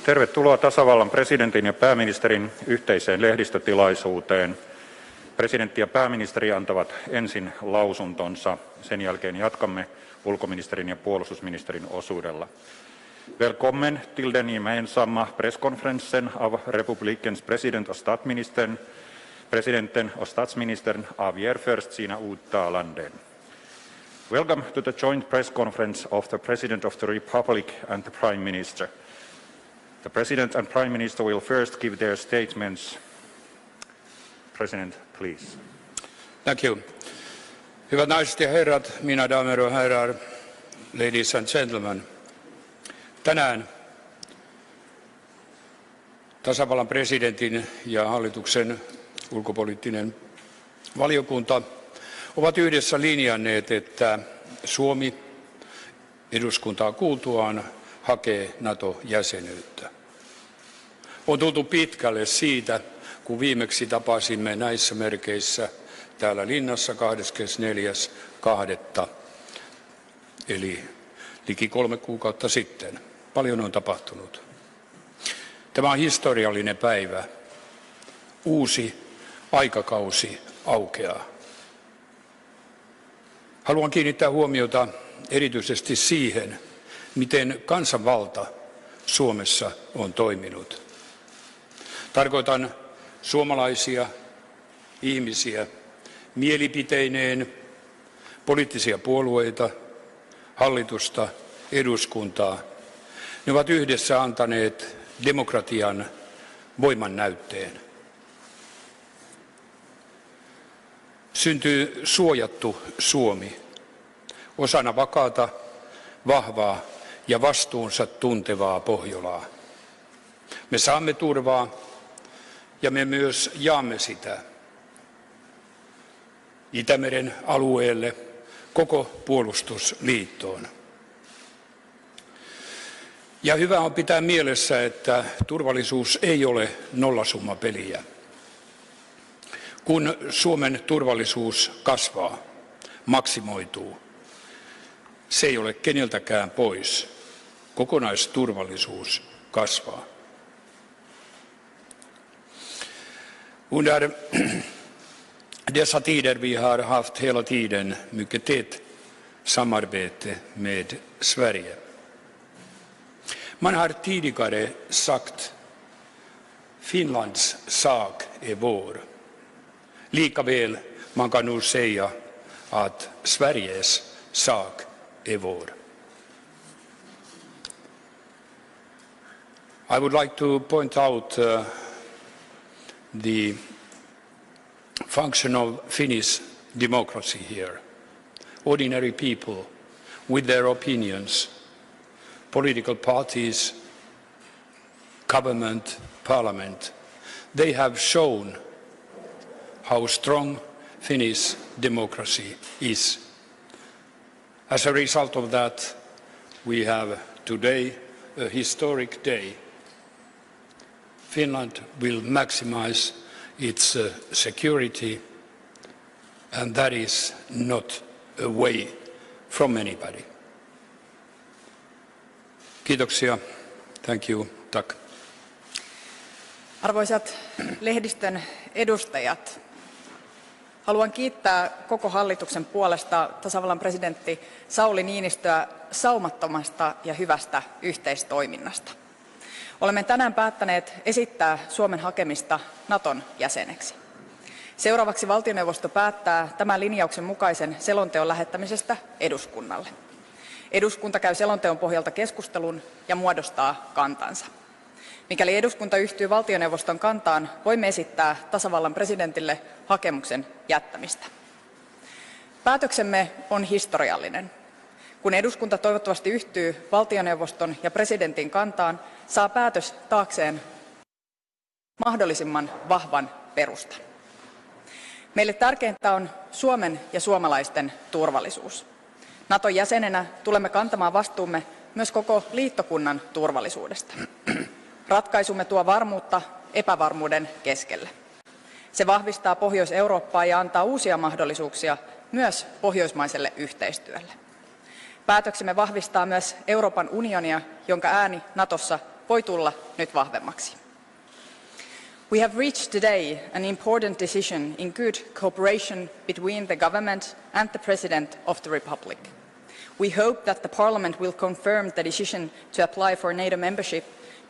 Tervetuloa tasavallan presidentin ja pääministerin yhteiseen lehdistötilaisuuteen. Presidentti ja pääministeri antavat ensin lausuntonsa. Sen jälkeen jatkamme ulkoministerin ja puolustusministerin osuudella. Välkommen till den gemensamma presskonferensen av republikens president och statsministern. Presidenten och statsministern avger först sina uttalanden. Welcome to the joint press conference of the President of the Republic and the Prime Minister. The President and Prime Minister will first give their statements. President, please. Thank you. Hyvät naiset ja herrat, mina damer och herrar, ladies and gentlemen. Tänään tasavallan presidentin ja hallituksen ulkopoliittinen valiokunta ovat yhdessä linjanneet, että Suomi eduskuntaa kuultuaan hakee NATO-jäsenyyttä. On tultu pitkälle siitä, kun viimeksi tapasimme näissä merkeissä täällä linnassa 24.2. eli liki 3 kuukautta sitten. Paljon on tapahtunut. Tämä on historiallinen päivä. Uusi aikakausi aukeaa. Haluan kiinnittää huomiota erityisesti siihen, miten kansanvalta Suomessa on toiminut. Tarkoitan suomalaisia ihmisiä mielipiteineen, poliittisia puolueita, hallitusta, eduskuntaa. Ne ovat yhdessä antaneet demokratian voiman näytteen. Syntyy suojattu Suomi, osana vakaata, vahvaa ja vastuunsa tuntevaa Pohjolaa. Me saamme turvaa ja me myös jaamme sitä Itämeren alueelle, koko puolustusliittoon. Ja hyvä on pitää mielessä, että turvallisuus ei ole nollasummapeliä. Kun Suomen turvallisuus kasvaa, maksimoituu, se ei ole keneltäkään pois. Kokonaisturvallisuus kasvaa. Under dessa tider vi har haft hela tiden mycket tätt samarbete med Sverige. Man har tidigare sagt Finlands sak är vår. Likaväl man kan nu säga att Sveriges sak är vår. I would like to point out the function of Finnish democracy here. Ordinary people with their opinions, political parties, government, parliament, they have shown how strong Finnish democracy is. As a result of that, we have today a historic day. Finland will maximize its security, and that is not away from anybody. Kiitoksia. Thank you. Tack. Arvoisat lehdistön edustajat, haluan kiittää koko hallituksen puolesta tasavallan presidentti Sauli Niinistöä saumattomasta ja hyvästä yhteistoiminnasta. Olemme tänään päättäneet esittää Suomen hakemista Naton jäseneksi. Seuraavaksi valtioneuvosto päättää tämän linjauksen mukaisen selonteon lähettämisestä eduskunnalle. Eduskunta käy selonteon pohjalta keskustelun ja muodostaa kantansa. Mikäli eduskunta yhtyy valtioneuvoston kantaan, voimme esittää tasavallan presidentille hakemuksen jättämistä. Päätöksemme on historiallinen. Kun eduskunta toivottavasti yhtyy valtioneuvoston ja presidentin kantaan, saa päätös taakseen mahdollisimman vahvan perustan. Meille tärkeintä on Suomen ja suomalaisten turvallisuus. Naton jäsenenä tulemme kantamaan vastuumme myös koko liittokunnan turvallisuudesta. Ratkaisumme tuo varmuutta epävarmuuden keskelle. Se vahvistaa Pohjois-Eurooppaa ja antaa uusia mahdollisuuksia myös pohjoismaiselle yhteistyölle. Päätöksemme vahvistaa myös Euroopan unionia, jonka ääni Natossa voi tulla nyt vahvemmaksi. We have reached today an important decision in good cooperation between the government and the President of the Republic. We hope that the Parliament will confirm the decision to apply for NATO membership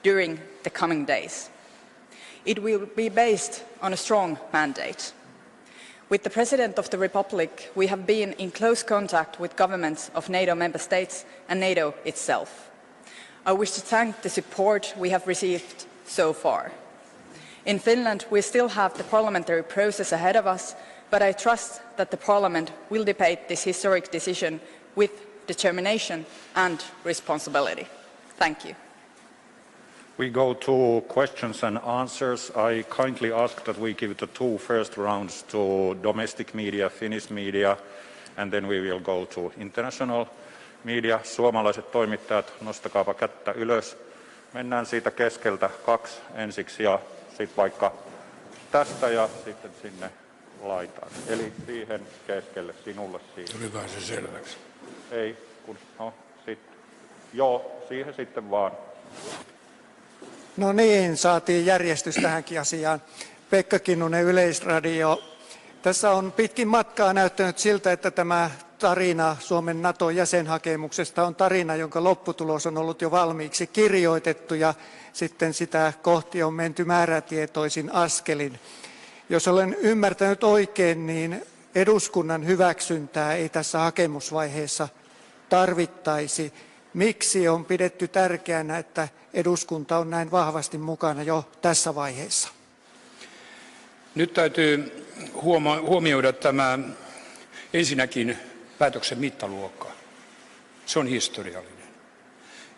during the coming days. It will be based on a strong mandate. With the President of the Republic, we have been in close contact with governments of NATO member states and NATO itself. I wish to thank the support we have received so far. In Finland, we still have the parliamentary process ahead of us, but I trust that the Parliament will debate this historic decision with determination and responsibility. Thank you. We go to questions and answers. I kindly ask that we give the two first rounds to domestic media, Finnish media, and then we will go to international media. Suomalaiset toimittajat, nostakaapa kättä ylös. Mennään siitä keskeltä 2 ensiksi ja sitten vaikka tästä ja sitten sinne laitaan. Eli siihen keskelle, sinulle siihen. Tuliko se selväksi? Ei, kun joo, siihen sitten vaan. No niin, saatiin järjestys tähänkin asiaan. Pekka Kinnunen, Yleisradio. Tässä on pitkin matkaa näyttänyt siltä, että tämä tarina Suomen NATO-jäsenhakemuksesta on tarina, jonka lopputulos on ollut jo valmiiksi kirjoitettu ja sitten sitä kohti on menty määrätietoisin askelin. Jos olen ymmärtänyt oikein, niin eduskunnan hyväksyntää ei tässä hakemusvaiheessa tarvittaisi. Miksi on pidetty tärkeänä, että eduskunta on näin vahvasti mukana jo tässä vaiheessa? Nyt täytyy huomioida tämä ensinnäkin päätöksen mittaluokka. Se on historiallinen.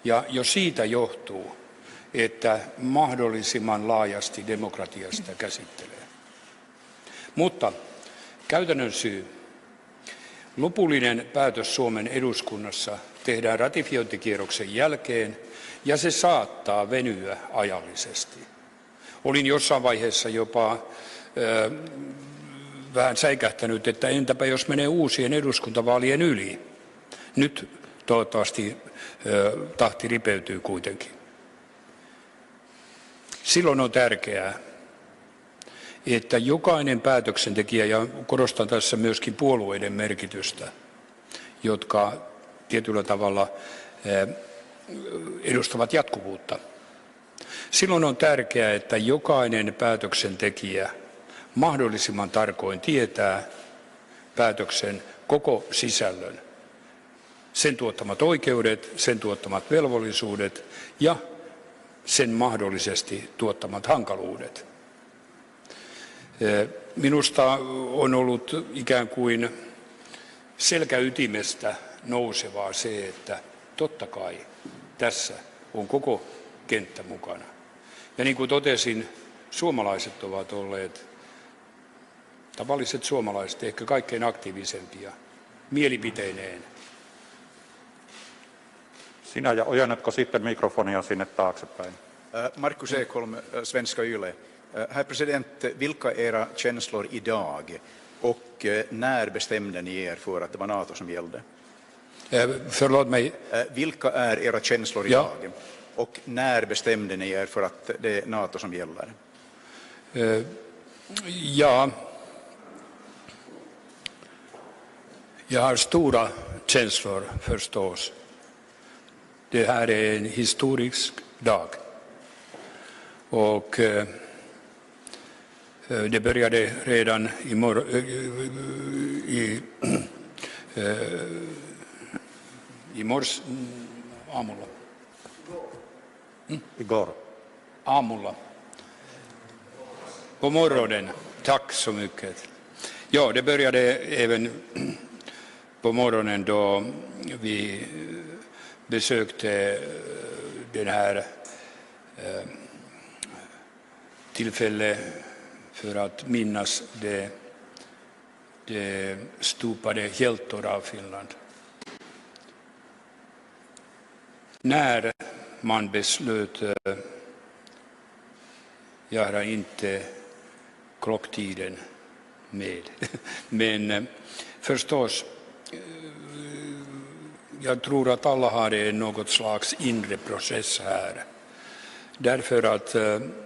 Ja jo siitä johtuu, että mahdollisimman laajasti demokratiasta käsittelee. Mutta käytännön syy. Lopullinen päätös Suomen eduskunnassa tehdään ratifiointikierroksen jälkeen ja se saattaa venyä ajallisesti. Olin jossain vaiheessa jopa vähän säikähtänyt, että entäpä jos menee uusien eduskuntavaalien yli. Nyt toivottavasti tahti ripeytyy kuitenkin. Silloin on tärkeää, että jokainen päätöksentekijä, ja korostan tässä myöskin puolueiden merkitystä, jotka tietyllä tavalla edustavat jatkuvuutta. Silloin on tärkeää, että jokainen päätöksentekijä mahdollisimman tarkoin tietää päätöksen koko sisällön, sen tuottamat oikeudet, sen tuottamat velvollisuudet ja sen mahdollisesti tuottamat hankaluudet. Minusta on ollut ikään kuin selkäytimestä nousevaa se, että totta kai tässä on koko kenttä mukana. Ja niin kuin totesin, suomalaiset ovat olleet, tavalliset suomalaiset, ehkä kaikkein aktiivisempia mielipiteineen. Sinä ja ojennatko sitten mikrofonia sinne taaksepäin? Markus Ekholm, Svenska Yle. Herr President, vilka era känslor idag och när bestämde ni er för att det var NATO som gällde? Förlåt mig. Vilka är era känslor idag och när bestämde ni er för att det är NATO som gäller? Ja, jag har stora känslor förstås. Det här är en historisk dag. Och det började redan i morse aamulla. Igår. Aamulla. På morgonen. Tack så mycket. Ja, det började även på morgonen då vi besökte den här tillfälle för att minnas de stupade hjältar av Finland. När man beslöt, jag har inte klocktiden med, men förstås, jag tror att alla har något slags inre process här. Därför att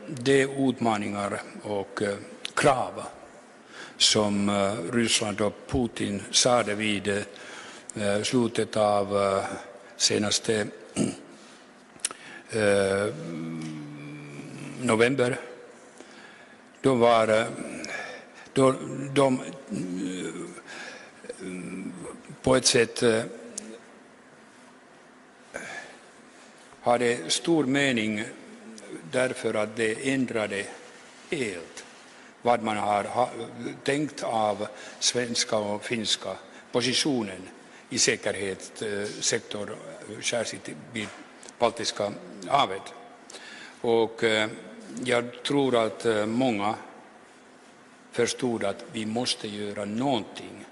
de utmaningar och krav som Ryssland och Putin sade vid slutet av senaste november, de på ett sätt hade stor mening därför att det ändrade helt vad man har tänkt av svenska och finska positionen i säkerhetssektor, särskilt vid Baltiska havet. Och jag tror att många förstod att vi måste göra någonting.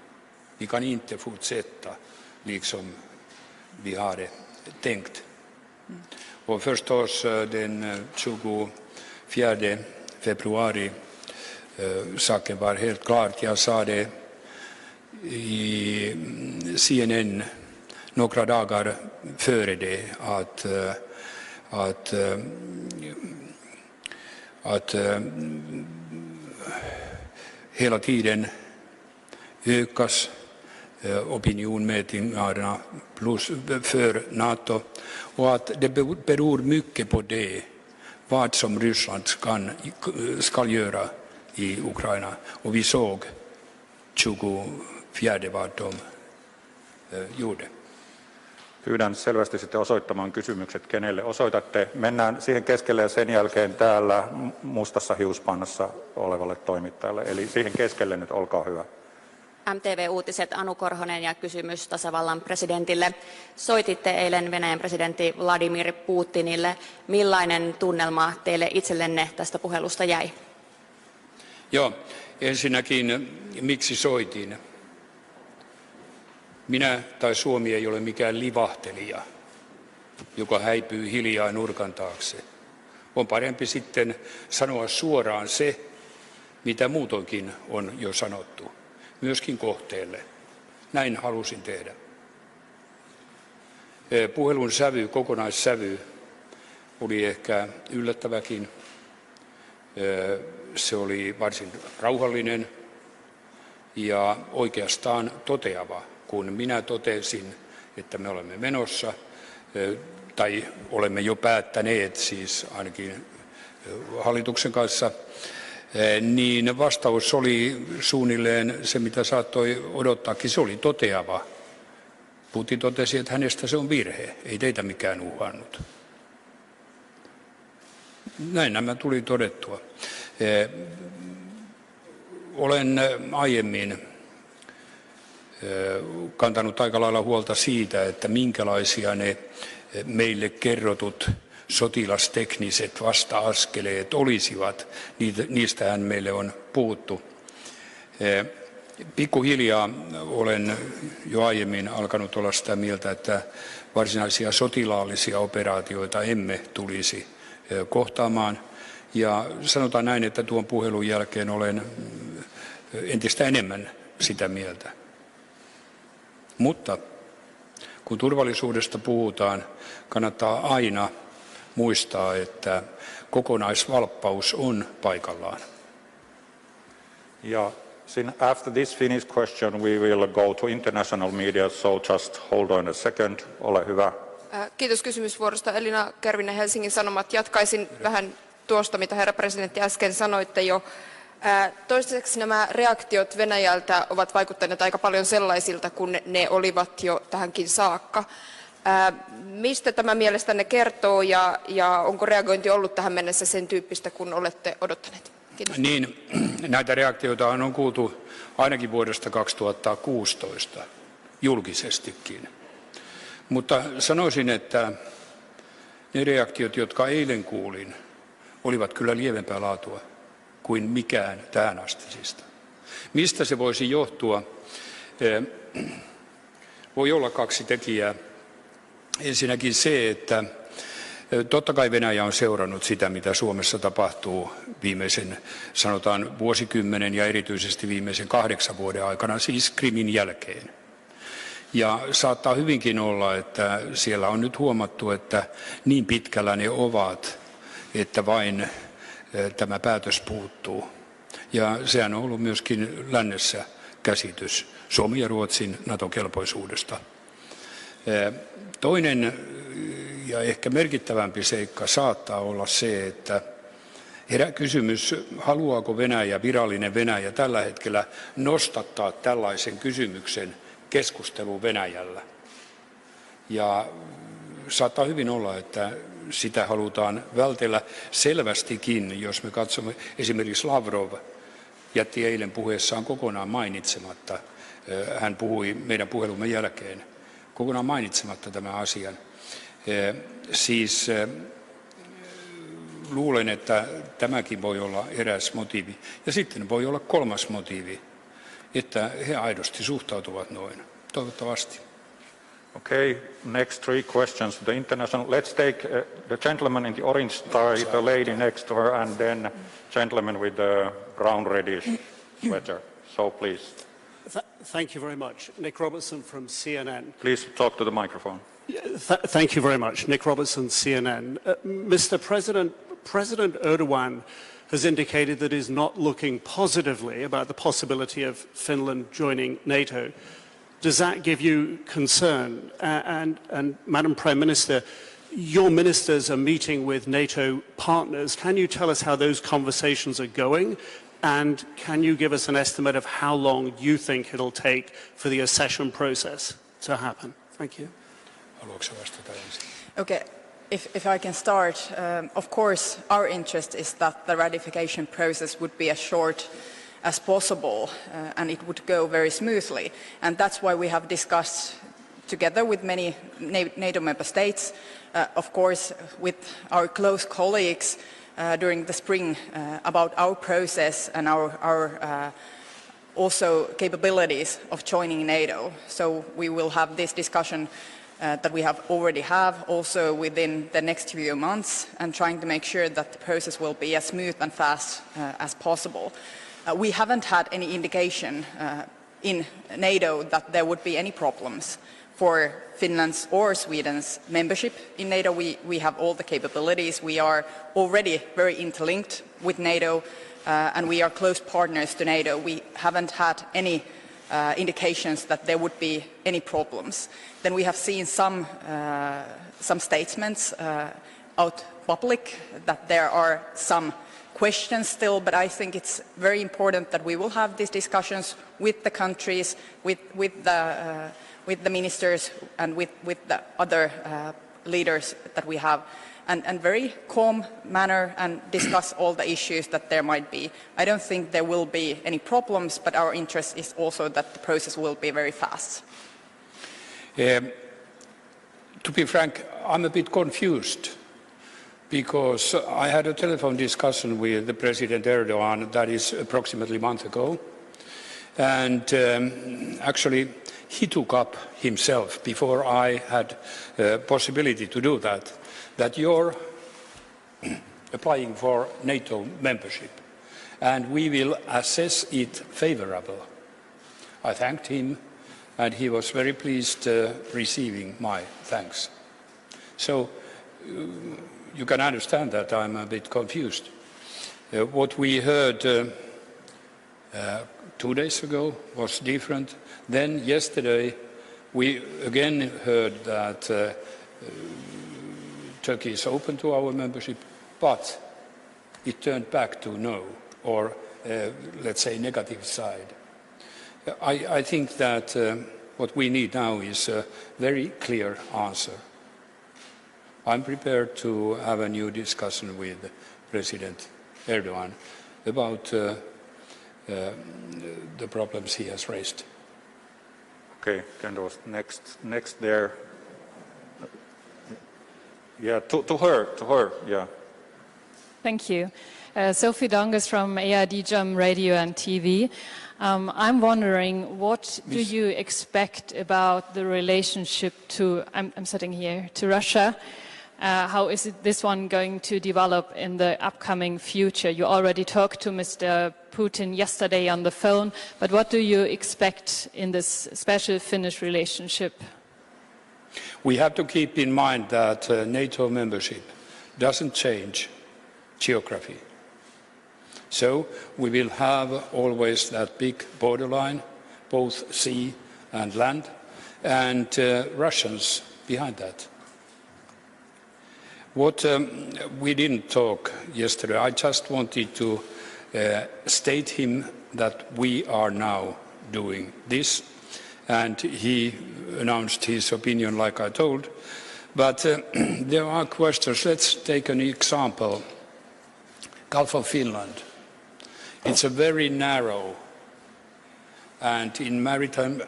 Vi kan inte fortsätta liksom vi hade tänkt. Och förstås den 24 februari saken var helt klart. Jag sa det i CNN några dagar före det att hela tiden ökas opinionmätningarna plus för Nato och att det beror mycket på det vad som Ryssland ska göra i Ukraina. Och vi såg 24 vad de gjorde. Pyydän selvästi sitten osoittamaan kysymykset, kenelle osoitatte. Mennään siihen keskelle ja sen jälkeen täällä mustassa hiuspannassa olevalle toimittajalle. Eli siihen keskelle nyt, olkaa hyvä. MTV-uutiset, Anu Korhonen ja kysymys tasavallan presidentille. Soititte eilen Venäjän presidentti Vladimir Putinille. Millainen tunnelma teille itsellenne tästä puhelusta jäi? Joo, ensinnäkin miksi soitin? Minä tai Suomi ei ole mikään livahtelija, joka häipyy hiljaa nurkan taakse. On parempi sitten sanoa suoraan se, mitä muutoinkin on jo sanottu, myöskin kohteelle. Näin halusin tehdä. Puhelun sävy, kokonaissävy oli ehkä yllättäväkin. Se oli varsin rauhallinen ja oikeastaan toteava. Kun minä totesin, että me olemme menossa, tai olemme jo päättäneet, siis ainakin hallituksen kanssa, niin vastaus oli suunnilleen se, mitä saattoi odottaakin. Se oli toteava. Putin totesi, että hänestä se on virhe, ei teitä mikään uhannut. Näin nämä tuli todettua. Olen aiemmin kantanut aika lailla huolta siitä, että minkälaisia ne meille kerrotut sotilastekniset vasta-askeleet olisivat. Niistähän meille on puhuttu. Pikkuhiljaa olen jo aiemmin alkanut olla sitä mieltä, että varsinaisia sotilaallisia operaatioita emme tulisi kohtaamaan. Ja sanotaan näin, että tuon puhelun jälkeen olen entistä enemmän sitä mieltä. Mutta kun turvallisuudesta puhutaan, kannattaa aina muistaa, että kokonaisvalppaus on paikallaan. Ja after this Finnish question we will go to international media, so just hold on a second. Ole hyvä. Kiitos kysymysvuorosta. Elina Kervinen, Helsingin Sanomat. Jatkaisin vähän tuosta, mitä herra presidentti äsken sanoitte jo. Toistaiseksi nämä reaktiot Venäjältä ovat vaikuttaneet aika paljon sellaisilta, kun ne olivat jo tähänkin saakka. Mistä tämä mielestänne kertoo ja onko reagointi ollut tähän mennessä sen tyyppistä, kun olette odottaneet? Kiitos. Niin, näitä reaktioita on kuultu ainakin vuodesta 2016 julkisestikin. Mutta sanoisin, että ne reaktiot, jotka eilen kuulin, olivat kyllä lievempää laatua kuin mikään tähän astisista. Mistä se voisi johtua? Voi olla kaksi tekijää. Ensinnäkin se, että totta kai Venäjä on seurannut sitä, mitä Suomessa tapahtuu viimeisen, sanotaan vuosikymmenen ja erityisesti viimeisen 8 vuoden aikana, siis Krimin jälkeen. Ja saattaa hyvinkin olla, että siellä on nyt huomattu, että niin pitkällä ne ovat, että vain tämä päätös puuttuu. Ja sehän on ollut myöskin lännessä käsitys Suomen ja Ruotsin NATO-kelpoisuudesta. Toinen ja ehkä merkittävämpi seikka saattaa olla se, että herää kysymys, haluaako Venäjä, virallinen Venäjä tällä hetkellä nostattaa tällaisen kysymyksen keskusteluun Venäjällä. Ja saattaa hyvin olla, että sitä halutaan vältellä selvästikin, jos me katsomme esimerkiksi Lavrov jätti eilen puheessaan kokonaan mainitsematta, hän puhui meidän puhelumme jälkeen, kokonaan mainitsematta tämän asian. Siis luulen, että tämäkin voi olla eräs motiivi. Ja sitten voi olla kolmas motiivi, että he aidosti suhtautuvat noin. Toivottavasti. Okay, next 3 questions to the international. Let's take the gentleman in the orange tie, the lady next to her, and then gentleman with the brown reddish sweater. So please. Thank you very much. Nick Robertson from CNN. Please talk to the microphone. Thank you very much. Nick Robertson, CNN. Mr. President, President Erdogan has indicated that he's not looking positively about the possibility of Finland joining NATO. Does that give you concern? And Madam Prime Minister, your ministers are meeting with NATO partners. Can you tell us how those conversations are going? And can you give us an estimate of how long you think it'll take for the accession process to happen? Thank you. Okay, if I can start, of course our interest is that the ratification process would be as short as possible and it would go very smoothly, and that's why we have discussed together with many NATO member states, of course with our close colleagues during the spring about our process and our also capabilities of joining NATO. So we will have this discussion that we already have also within the next few months, and trying to make sure that the process will be as smooth and fast as possible. We haven't had any indication in NATO that there would be any problems for Finland's or Sweden's membership in NATO. We have all the capabilities. We are already very interlinked with NATO and we are close partners to NATO. We haven't had any indications that there would be any problems. Then we have seen some statements out public that there are some questions still, but I think it's very important that we will have these discussions with the countries, with the ministers and with the other leaders that we have, and very calm manner, and discuss all the issues that there might be. I don't think there will be any problems, but our interest is also that the process will be very fast. To be frank, I'm a bit confused, because I had a telephone discussion with the President Erdogan, that is approximately a month ago, and actually he took up himself, before I had possibility to do that you're applying for NATO membership, and we will assess it favorable. I thanked him, and he was very pleased receiving my thanks. So you can understand that I'm a bit confused. What we heard 2 days ago was different. Then yesterday we again heard that Turkey is open to our membership, but it turned back to no, or let's say negative side. I think that what we need now is a very clear answer. I'm prepared to have a new discussion with President Erdogan about the problems he has raised. Okay, Kendall, next there, Yeah, to her, yeah. Thank you. Sophie Dongas from AID Jam Radio and TV. I'm wondering, what do you expect about the relationship to, I'm sitting here, to Russia? How is this one going to develop in the upcoming future? You already talked to Mr. Putin yesterday on the phone, but what do you expect in this special Finnish relationship? We have to keep in mind that NATO membership doesn't change geography. So we will have always that big borderline, both sea and land, and Russians behind that. What we didn't talk yesterday, I just wanted to state him that we are now doing this, and he announced his opinion like I told. But there are questions. Let's take an example. Gulf of Finland. It's a very narrow, and in maritime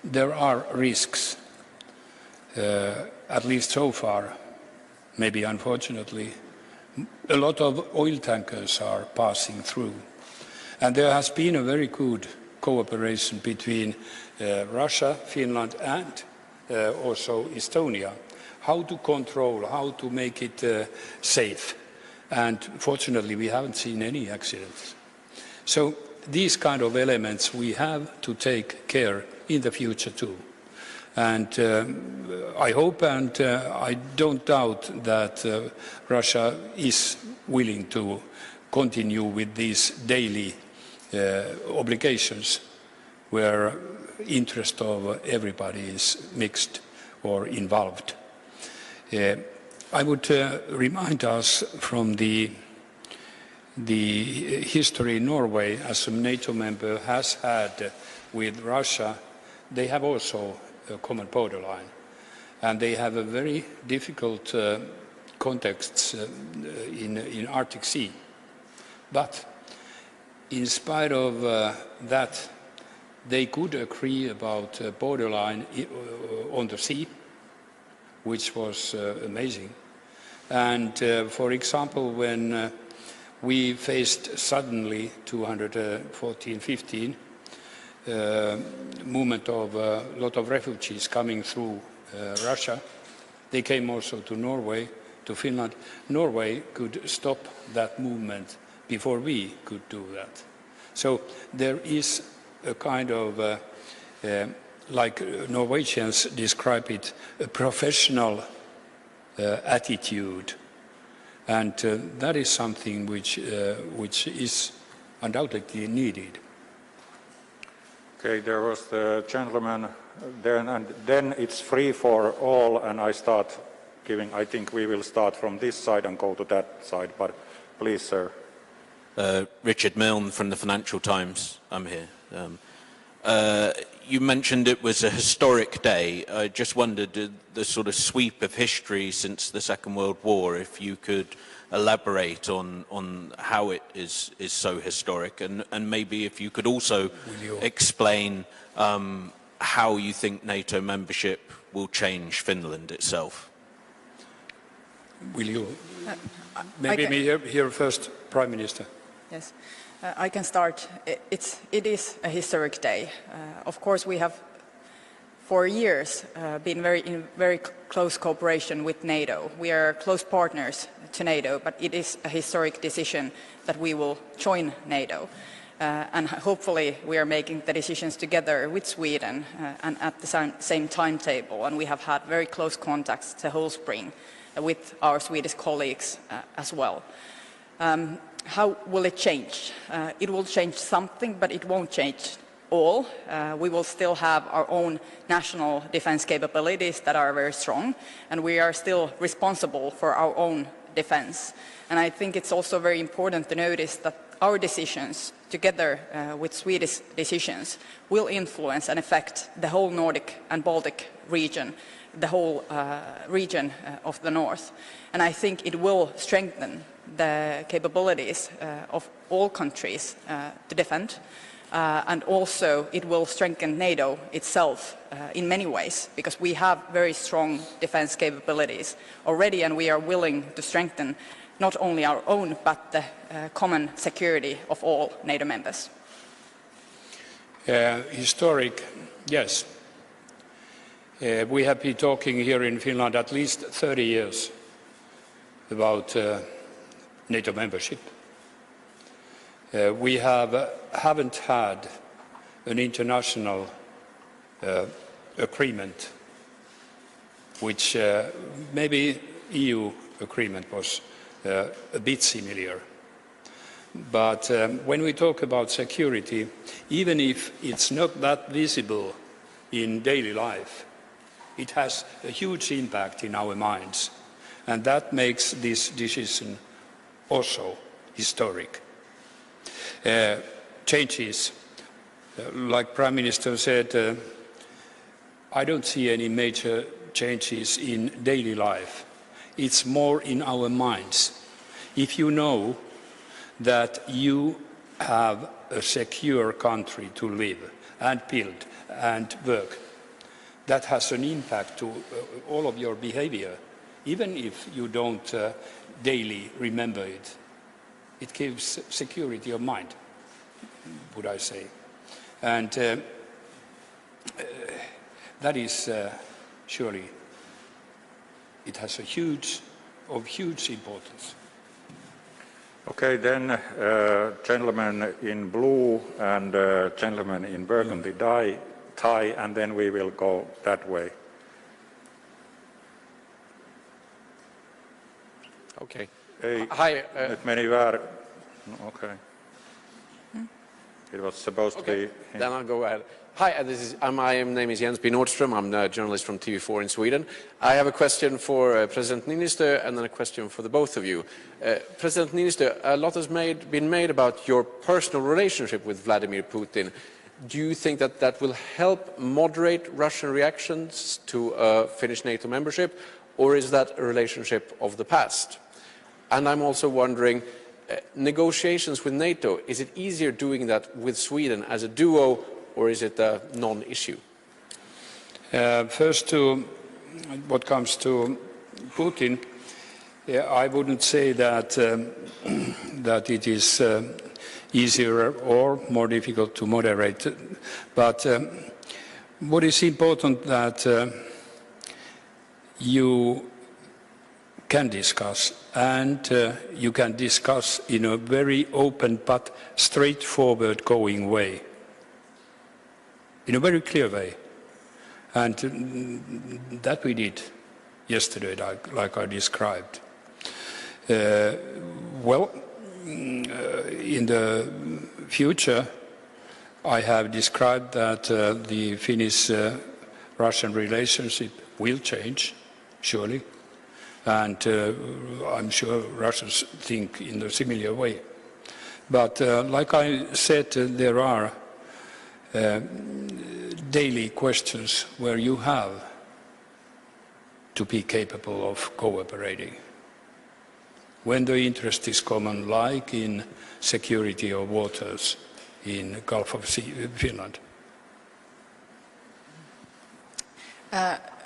there are risks, at least so far. Maybe unfortunately, a lot of oil tankers are passing through. And there has been a very good cooperation between Russia, Finland and also Estonia. How to control, how to make it safe. And fortunately, we haven't seen any accidents. So these kind of elements we have to take care in the future too. And I hope and I don't doubt that Russia is willing to continue with these daily obligations where interest of everybody is mixed or involved. I would remind us from the history Norway as a NATO member has had with Russia. They have also a common borderline, and they have a very difficult context in Arctic Sea. But in spite of that, they could agree about a borderline on the sea, which was amazing. And for example, when we faced suddenly 214-15 movement of a lot of refugees coming through Russia, they came also to Norway, to Finland. Norway could stop that movement before we could do that. So there is a kind of, like Norwegians describe it, a professional attitude, and that is something which is undoubtedly needed. Okay, there was the gentleman then, and then it's free for all, and I start giving, I think we will start from this side and go to that side, but please, sir. Richard Milne from the Financial Times, I'm here. You mentioned it was a historic day. I just wondered the sort of sweep of history since the Second World War, if you could elaborate on how it is so historic, and maybe if you could also explain how you think NATO membership will change Finland itself. Will you? Maybe me here first, Prime Minister. Yes, I can start. It is a historic day. Of course, we have for years been in very close cooperation with NATO. We are close partners to NATO, but it is a historic decision that we will join NATO. And hopefully we are making the decisions together with Sweden and at the same timetable. And we have had very close contacts the whole spring with our Swedish colleagues as well. How will it change? It will change something, but it won't change all. We will still have our own national defense capabilities that are very strong, and we are still responsible for our own defense. And I think it's also very important to notice that our decisions, together with Swedish decisions, will influence and affect the whole Nordic and Baltic region, the whole region of the North. And I think it will strengthen the capabilities of all countries to defend. and also it will strengthen NATO itself in many ways, because we have very strong defense capabilities already, and we are willing to strengthen not only our own, but the common security of all NATO members. Historic, yes. We have been talking here in Finland at least 30 years about NATO membership. We haven't had an international agreement, which maybe EU agreement was a bit similar. But when we talk about security, even if it's not that visible in daily life, it has a huge impact in our minds. And that makes this decision also historic. Changes, like Prime Minister said, I don't see any major changes in daily life. It's more in our minds. If you know that you have a secure country to live and build and work, that has an impact to all of your behavior, even if you don't daily remember it. It gives security of mind, would I say. And that is surely, it has a huge importance. Okay, then gentleman in blue and gentleman in burgundy tie, and then we will go that way. Okay. Hi. Nyt meni väärin. No, okay. It was supposed to be. Then I'll go ahead. Hi, my name is Jens B. Nordström. I'm a journalist from TV4 in Sweden. I have a question for President Niinisto and then a question for the both of you. President Niinisto, a lot has been made about your personal relationship with Vladimir Putin. Do you think that that will help moderate Russian reactions to Finnish NATO membership, or is that a relationship of the past? And I'm also wondering, negotiations with NATO, is it easier doing that with Sweden as a duo, or is it a non-issue? First, to what comes to Putin, I wouldn't say that that it is easier or more difficult to moderate, but what is important that you can discuss, and you can discuss in a very open but straightforward going way, in a very clear way. And that we did yesterday, like I described. Well, in the future, I have described that the Finnish-Russian relationship will change, surely. And I'm sure Russians think in a similar way. But like I said, there are daily questions where you have to be capable of cooperating. When the interest is common, like in security of waters in the Gulf of Finland.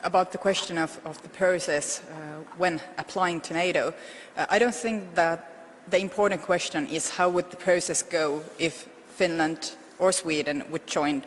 About the question of the process when applying to NATO, I don't think that the important question is how would the process go if Finland or Sweden would join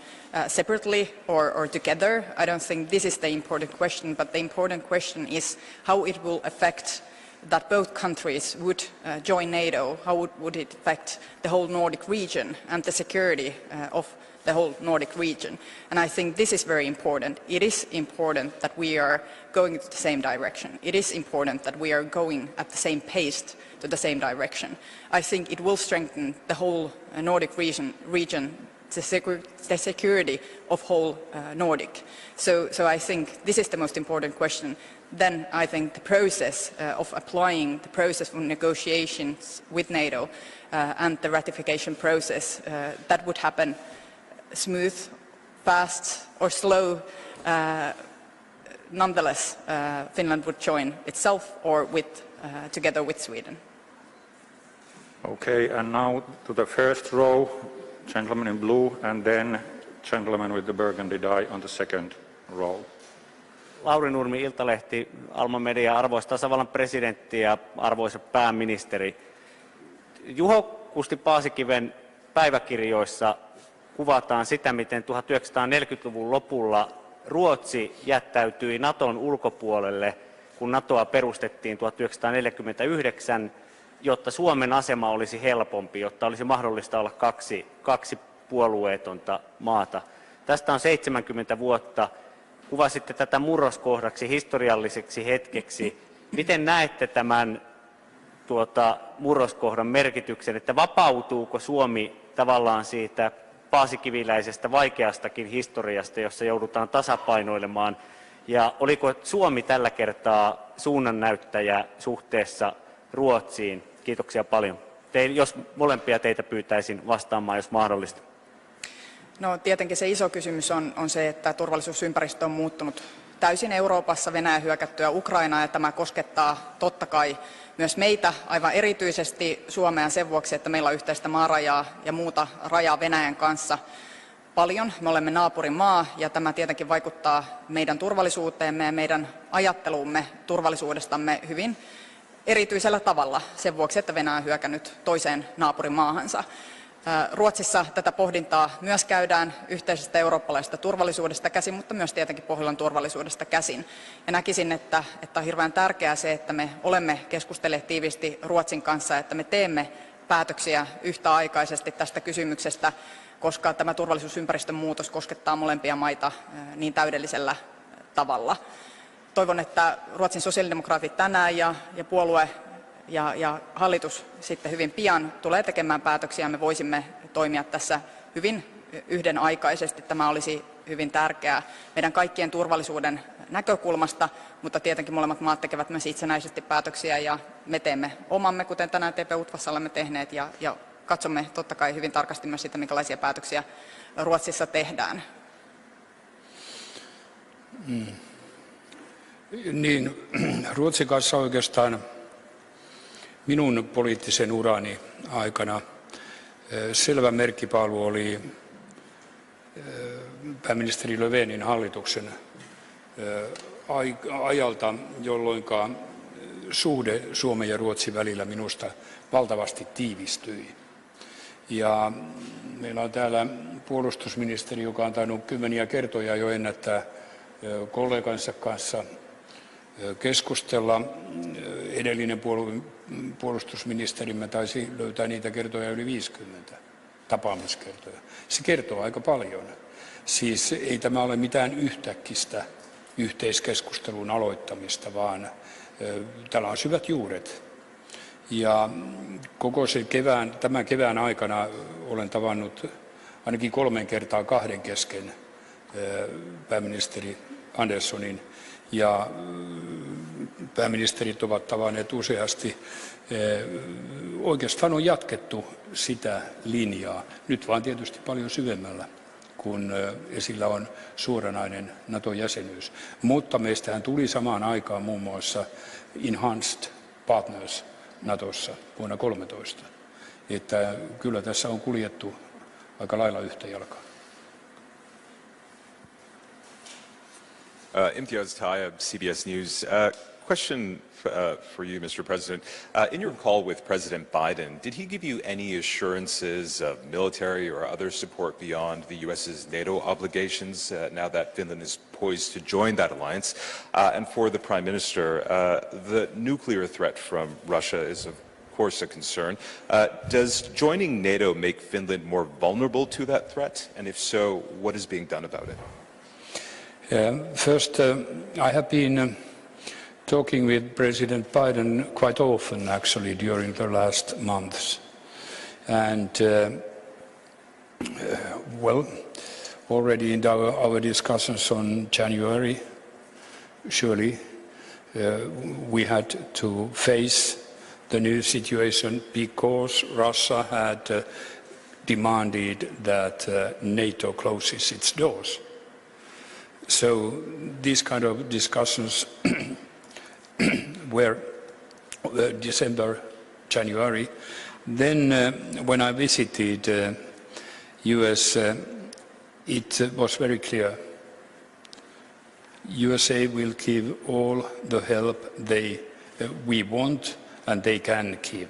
separately or together. I don't think this is the important question, but the important question is how it will affect that both countries would join NATO, how would it affect the whole Nordic region and the security of the whole Nordic region. And I think this is very important. It is important that we are going in the same direction. It is important that we are going at the same pace to the same direction. I think it will strengthen the whole Nordic region, the security of whole Nordic. So I think this is the most important question. Then I think the process of applying the process of negotiations with NATO and the ratification process, that would happen smooth, fast or slow. Nonetheless, Finland would join itself or together with Sweden. Okay, and now to the first row, gentleman in blue, and then gentleman with the burgundy tie on the second row. Lauri Nurmi, Iltalehti, Alma Media, arvoisa tasavallan presidentti ja arvoisa pääministeri. Juho Kusti Paasikiven päiväkirjoissa kuvataan sitä, miten 1940-luvun lopulla Ruotsi jättäytyi Naton ulkopuolelle, kun Natoa perustettiin 1949, jotta Suomen asema olisi helpompi, jotta olisi mahdollista olla kaksi puolueetonta maata. Tästä on 70 vuotta. Kuvasitte tätä murroskohdaksi, historialliseksi hetkeksi. Miten näette tämän murroskohdan merkityksen, että vapautuuko Suomi tavallaan siitä paasikiviläisestä vaikeastakin historiasta, jossa joudutaan tasapainoilemaan, ja oliko Suomi tällä kertaa suunnannäyttäjä suhteessa Ruotsiin? Kiitoksia paljon. Jos molempia teitä pyytäisin vastaamaan, jos mahdollista. No, tietenkin se iso kysymys on se, että turvallisuusympäristö on muuttunut täysin Euroopassa Venäjän hyökättyä Ukrainaa, ja tämä koskettaa totta kai myös meitä, aivan erityisesti Suomea sen vuoksi, että meillä on yhteistä maarajaa ja muuta rajaa Venäjän kanssa paljon. Me olemme naapurimaa, ja tämä tietenkin vaikuttaa meidän turvallisuuteemme ja meidän ajatteluumme turvallisuudestamme hyvin erityisellä tavalla sen vuoksi, että Venäjä on hyökännyt toiseen naapurimaahansa. Ruotsissa tätä pohdintaa myös käydään yhteisestä eurooppalaisesta turvallisuudesta käsin, mutta myös tietenkin Pohjolan turvallisuudesta käsin. Ja näkisin, että on hirveän tärkeää se, että me olemme keskustelleet tiiviisti Ruotsin kanssa, että me teemme päätöksiä yhtäaikaisesti tästä kysymyksestä, koska tämä turvallisuusympäristön muutos koskettaa molempia maita niin täydellisellä tavalla. Toivon, että Ruotsin sosiaalidemokraatit tänään ja puolue ja hallitus sitten hyvin pian tulee tekemään päätöksiä, ja me voisimme toimia tässä hyvin yhdenaikaisesti. Tämä olisi hyvin tärkeää meidän kaikkien turvallisuuden näkökulmasta, mutta tietenkin molemmat maat tekevät myös itsenäisesti päätöksiä, ja me teemme omamme, kuten tänään TP-UTVassa olemme tehneet, ja katsomme totta kai hyvin tarkasti myös sitä, minkälaisia päätöksiä Ruotsissa tehdään. Niin, Ruotsin kanssa oikeastaan minun poliittisen urani aikana selvä merkkipaalu oli pääministeri Löfvenin hallituksen ajalta, jolloin suhde Suomen ja Ruotsin välillä minusta valtavasti tiivistyi. Ja meillä on täällä puolustusministeri, joka on tainnut kymmeniä kertoja jo ennättää kollegansa kanssa keskustella. Edellinen puolustusministerimme taisi löytää niitä kertoja yli 50 tapaamiskertoja. Se kertoo aika paljon. Siis ei tämä ole mitään yhtäkkistä yhteiskeskustelun aloittamista, vaan tällä on syvät juuret. Ja koko se tämän kevään aikana olen tavannut ainakin 3 kertaa 2 kesken pääministeri Anderssonin, ja pääministerit ovat tavanneet useasti. Oikeastaan on jatkettu sitä linjaa, nyt vaan tietysti paljon syvemmällä, kun esillä on suoranainen NATO-jäsenyys. Mutta meistähän tuli samaan aikaan muun muassa Enhanced Partners Natossa vuonna 2013. Että kyllä tässä on kuljettu aika lailla yhtä jalkaa. Imtiaz Tayyab, CBS News. Question for you, Mr. President. In your call with President Biden, did he give you any assurances of military or other support beyond the U.S.'s NATO obligations now that Finland is poised to join that alliance? And for the Prime Minister, the nuclear threat from Russia is of course a concern. Does joining NATO make Finland more vulnerable to that threat? And if so, what is being done about it? First, I have been talking with President Biden quite often, actually, during the last months. And, well, already in our discussions on January, surely we had to face the new situation because Russia had demanded that NATO closes its doors. So these kind of discussions were December, January. Then when I visited US, it was very clear. USA will give all the help we want and they can give,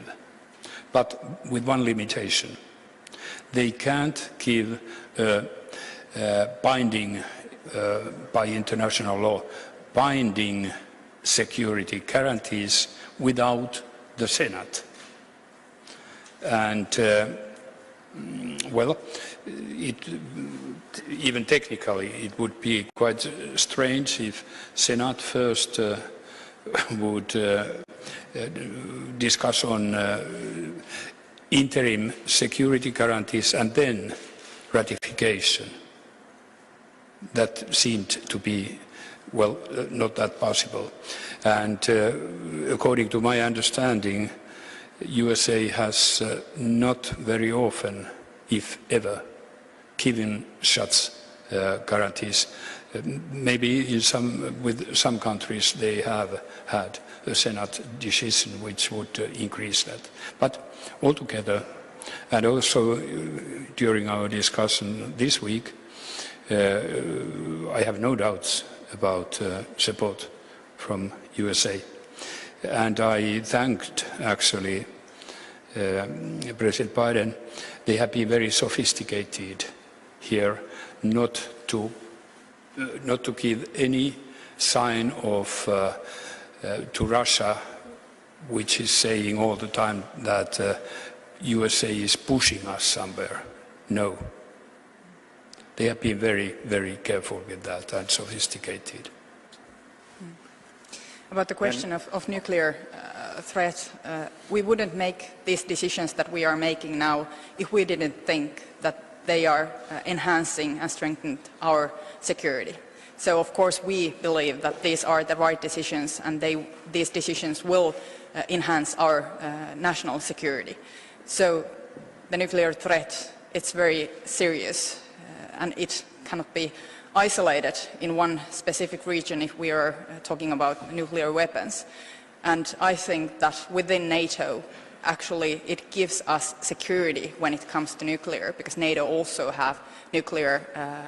but with one limitation. They can't give binding, by international law, binding security guarantees without the Senate. And, well, even technically, it would be quite strange if Senate first would discuss on interim security guarantees and then ratification. That seemed to be, well, not that possible. And according to my understanding, USA has not very often, if ever, given such guarantees. Maybe with some countries they have had a Senate decision which would increase that. But altogether, and also during our discussion this week, I have no doubts about support from USA. And I thanked, actually, President Biden. They have been very sophisticated here, not to give any sign of to Russia, which is saying all the time that USA is pushing us somewhere. No. They have been very, very careful with that and sophisticated. About the question of nuclear threat, we wouldn't make these decisions that we are making now if we didn't think that they are enhancing and strengthening our security. So of course we believe that these are the right decisions and these decisions will enhance our national security. So the nuclear threat, it's very serious and it cannot be isolated in one specific region if we are talking about nuclear weapons. And I think that within NATO, actually it gives us security when it comes to nuclear, because NATO also have nuclear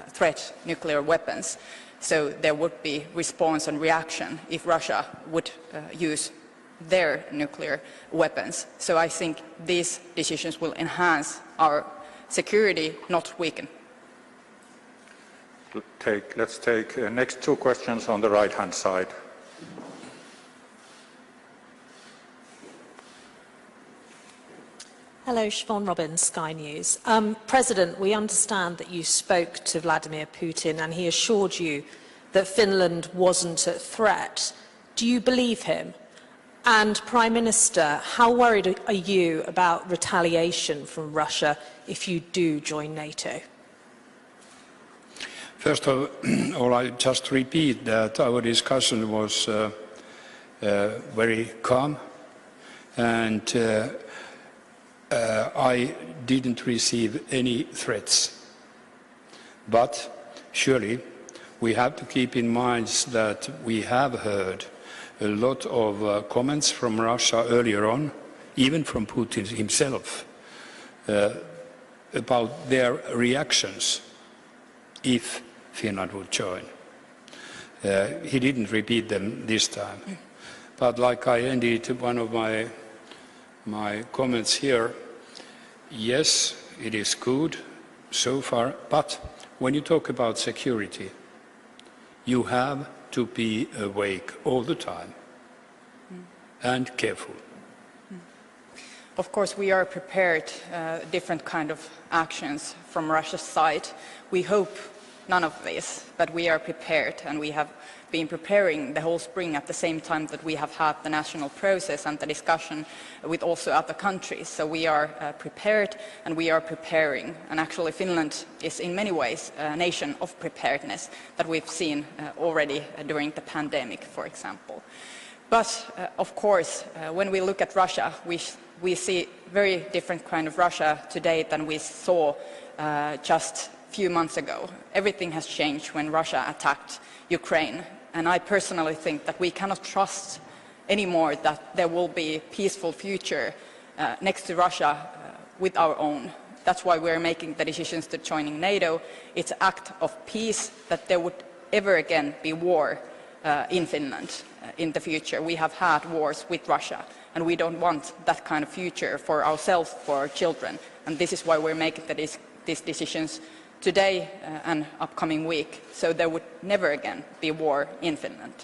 threat, nuclear weapons. So there would be response and reaction if Russia would use their nuclear weapons. So I think these decisions will enhance our security, not weaken. Let's take next two questions on the right-hand side. Hello, Siobhan Robbins, Sky News. President, we understand that you spoke to Vladimir Putin and he assured you that Finland wasn't a threat. Do you believe him? And Prime Minister, how worried are you about retaliation from Russia if you do join NATO? First of all, I just repeat that our discussion was very calm, and I didn't receive any threats. But surely we have to keep in mind that we have heard a lot of comments from Russia earlier on, even from Putin himself, about their reactions if Finland would join. He didn't repeat them this time. But like I ended one of my comments here, yes, it is good so far, but when you talk about security, you have to be awake all the time and careful. Of course, we are prepared different kind of actions from Russia's side. We hope none of this, but we are prepared, and we have been preparing the whole spring at the same time that we have had the national process and the discussion with also other countries. So we are prepared and we are preparing. And actually Finland is in many ways a nation of preparedness that we've seen already during the pandemic, for example. But of course, when we look at Russia, we see very different kind of Russia today than we saw just a few months ago. Everything has changed when Russia attacked Ukraine. And I personally think that we cannot trust anymore that there will be a peaceful future next to Russia with our own. That's why we're making the decisions to joining NATO. It's an act of peace that there would ever again be war in Finland in the future. We have had wars with Russia, and we don't want that kind of future for ourselves, for our children. And this is why we're making these decisions today and upcoming week, so there would never again be war in Finland.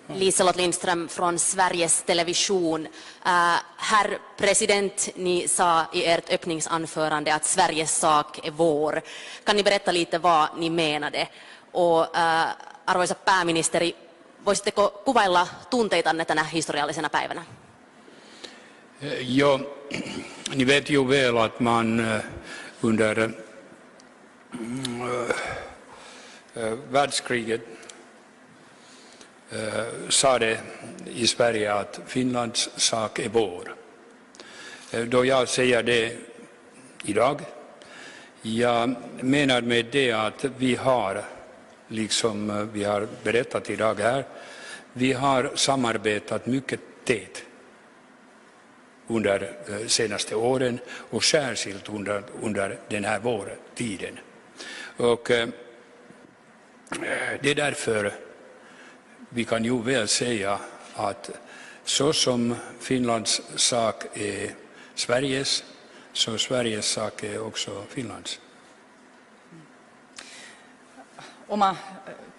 Liselott Lindström från Sveriges Television. Herr president, ni sa i ert öppningsanförande att Sveriges sak är vår. Kan ni berätta lite vad ni menade? Och arvoisa pääministeri, voisitteko kuvailla tunteitanne tänä historiallisena päivänä? Ja, ni vet ju väl att man under världskriget sa det i Sverige att Finlands sak är vår. Då jag säger det idag, jag menar med det att vi har, liksom vi har berättat idag här, vi har samarbetat mycket tätt under de senaste åren och särskilt under den här vårtiden. Och det är därför vi kan ju väl säga att så som Finlands sak är Sveriges, så Sveriges sak är också Finlands. Oma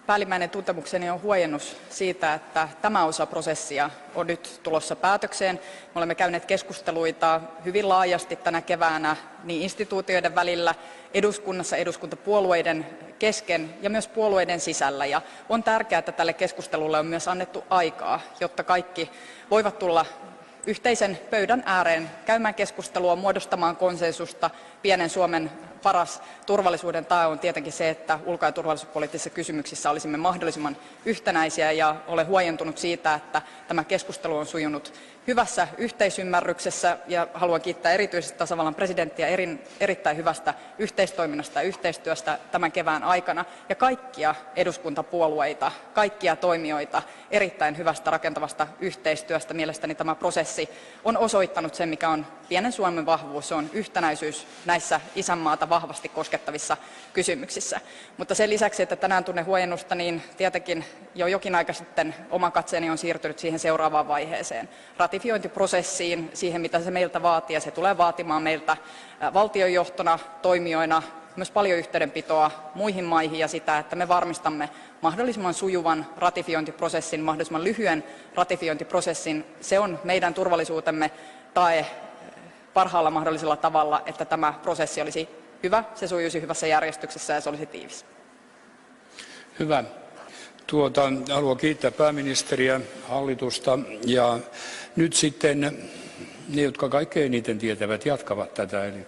päällimmäinen tuntemukseni on huojennus siitä, että tämä osa prosessia on nyt tulossa päätökseen. Me olemme käyneet keskusteluita hyvin laajasti tänä keväänä niin instituutioiden välillä, eduskunnassa, eduskuntapuolueiden kesken ja myös puolueiden sisällä. Ja on tärkeää, että tälle keskustelulle on myös annettu aikaa, jotta kaikki voivat tulla yhteisen pöydän ääreen käymään keskustelua, muodostamaan konsensusta. Pienen Suomen paras turvallisuuden tae on tietenkin se, että ulko- ja turvallisuuspoliittisissa kysymyksissä olisimme mahdollisimman yhtenäisiä, ja olen huojentunut siitä, että tämä keskustelu on sujunut hyvässä yhteisymmärryksessä, ja haluan kiittää erityisesti tasavallan presidenttiä erittäin hyvästä yhteistoiminnasta ja yhteistyöstä tämän kevään aikana, ja kaikkia eduskuntapuolueita, kaikkia toimijoita erittäin hyvästä rakentavasta yhteistyöstä. Mielestäni tämä prosessi on osoittanut sen, mikä on pienen Suomen vahvuus, se on yhtenäisyys näissä isänmaata vahvasti koskettavissa kysymyksissä. Mutta sen lisäksi, että tänään tunnen huojennusta, niin tietenkin jo jokin aika sitten oma katseeni on siirtynyt siihen seuraavaan vaiheeseen, ratifiointiprosessiin, siihen mitä se meiltä vaatii, ja se tulee vaatimaan meiltä valtionjohtona, toimijoina myös paljon yhteydenpitoa muihin maihin ja sitä, että me varmistamme mahdollisimman sujuvan ratifiointiprosessin, mahdollisimman lyhyen ratifiointiprosessin. Se on meidän turvallisuutemme tae parhaalla mahdollisella tavalla, että tämä prosessi olisi hyvä, se sujuisi hyvässä järjestyksessä ja se olisi tiivis. Hyvä. Haluan kiittää pääministeriä, hallitusta, ja nyt sitten ne, jotka kaikkein eniten tietävät, jatkavat tätä, eli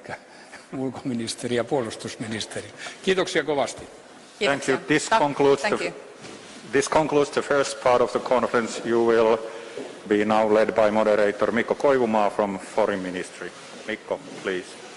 ulkoministeri ja puolustusministeri. Kiitoksia kovasti. Kiitoksia. Thank you. This concludes the first part of the conference. You will be now led by moderator Mikko Koivumaa from Foreign Ministry. Mikko, please.